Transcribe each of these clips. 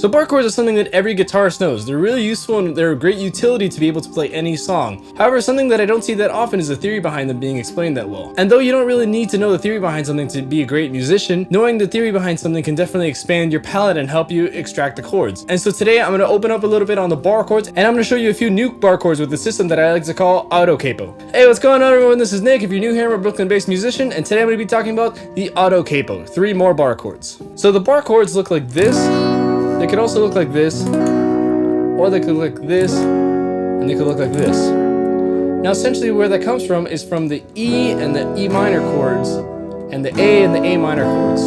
So bar chords are something that every guitarist knows. They're really useful and they're a great utility to be able to play any song. However, something that I don't see that often is the theory behind them being explained that well. And though you don't really need to know the theory behind something to be a great musician, knowing the theory behind something can definitely expand your palette and help you extract the chords. And so today I'm going to open up a little bit on the bar chords, and I'm going to show you a few new bar chords with the system that I like to call Auto Capo. Hey, what's going on everyone? This is Nick. If you're new here, I'm a Brooklyn-based musician, and today I'm going to be talking about the Auto Capo, 3 more bar chords. So the bar chords look like this. They could also look like this, or they could look like this, and they could look like this. Now essentially where that comes from is from the E and the E minor chords, and the A and the A minor chords.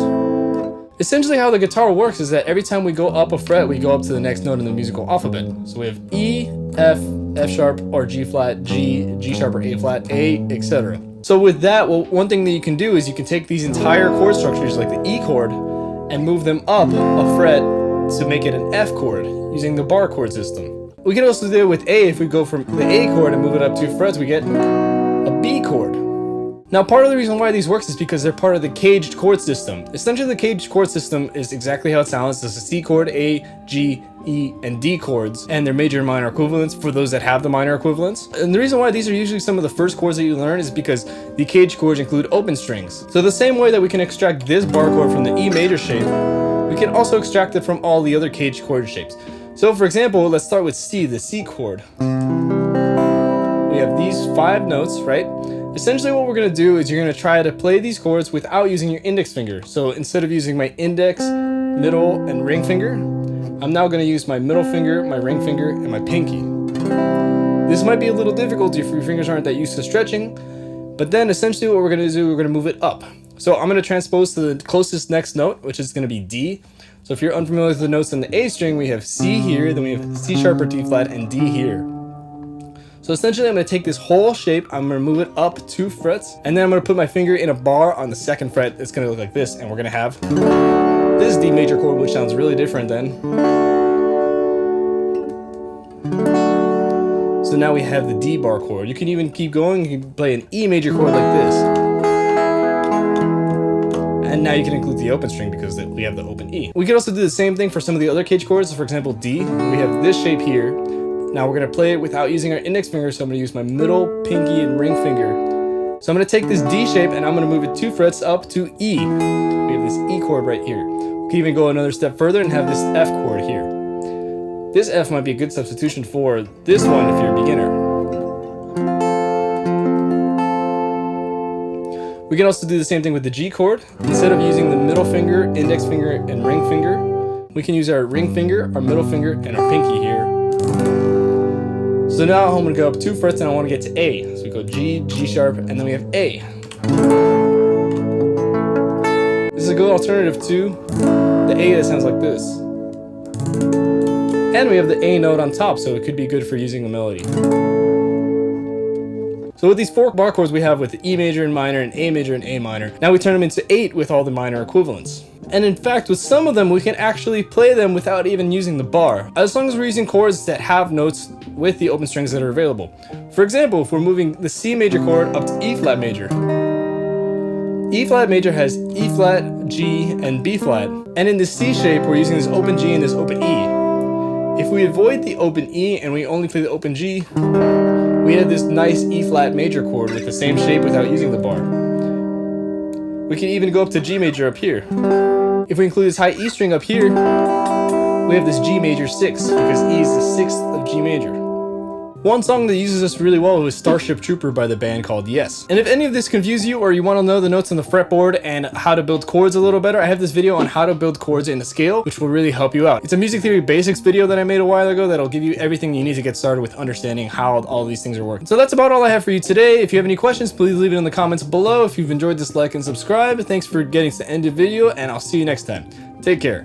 Essentially how the guitar works is that every time we go up a fret, we go up to the next note in the musical alphabet. So we have E, F, F sharp, or G flat, G, G sharp or A flat, A, etc. So with that, well, one thing that you can do is you can take these entire chord structures like the E chord and move them up a fret to make it an F chord using the bar chord system. We can also do it with A. If we go from the A chord and move it up 2 frets, we get a B chord. Now part of the reason why these works is because they're part of the caged chord system. Essentially the caged chord system is exactly how it sounds. There's a C chord, A, G, E, and D chords, and their major and minor equivalents for those that have the minor equivalents. And the reason why these are usually some of the first chords that you learn is because the caged chords include open strings. So the same way that we can extract this bar chord from the E major shape, we can also extract it from all the other caged chord shapes. So for example, let's start with C, the C chord. We have these 5 notes, right? Essentially what we're going to do is you're going to try to play these chords without using your index finger. So instead of using my index, middle, and ring finger, I'm now going to use my middle finger, my ring finger, and my pinky. This might be a little difficult if your fingers aren't that used to stretching, but then essentially what we're going to do, we're going to move it up. So I'm going to transpose to the closest next note, which is going to be D. So if you're unfamiliar with the notes in the A string, we have C here, then we have C sharp or D flat, and D here. So essentially I'm going to take this whole shape, I'm going to move it up 2 frets, and then I'm going to put my finger in a bar on the 2nd fret. It's going to look like this, and we're going to have this D major chord, which sounds really different then. So now we have the D bar chord. You can even keep going, you can play an E major chord like this. And now you can include the open string because we have the open E. We could also do the same thing for some of the other caged chords. So for example, D, we have this shape here. Now we're going to play it without using our index finger, so I'm going to use my middle, pinky, and ring finger. So I'm going to take this D shape and I'm going to move it 2 frets up to E. We have this E chord right here. We can even go another step further and have this F chord here. This F might be a good substitution for this one if you're a beginner. We can also do the same thing with the G chord. Instead of using the middle finger, index finger, and ring finger, we can use our ring finger, our middle finger, and our pinky here. So now I'm going to go up 2 frets and I want to get to A. So we go G, G sharp, and then we have A. This is a good alternative to the A that sounds like this. And we have the A note on top, so it could be good for using the melody. So with these 4 bar chords we have with the E major and minor and A major and A minor, now we turn them into 8 with all the minor equivalents. And in fact, with some of them, we can actually play them without even using the bar, as long as we're using chords that have notes with the open strings that are available. For example, if we're moving the C major chord up to E flat major, E flat major has E flat, G, and B flat. And in the C shape, we're using this open G and this open E. If we avoid the open E and we only play the open G, we have this nice E flat major chord with the same shape without using the bar. We can even go up to G major up here. If we include this high E string up here, we have this G major 6, because E is the 6th of G major. One song that uses this really well is Starship Trooper by the band called Yes. And if any of this confuses you or you want to know the notes on the fretboard and how to build chords a little better, I have this video on how to build chords in a scale, which will really help you out. It's a music theory basics video that I made a while ago that'll give you everything you need to get started with understanding how all these things are working. So that's about all I have for you today. If you have any questions, please leave it in the comments below. If you've enjoyed this, like and subscribe. Thanks for getting to the end of the video, and I'll see you next time. Take care.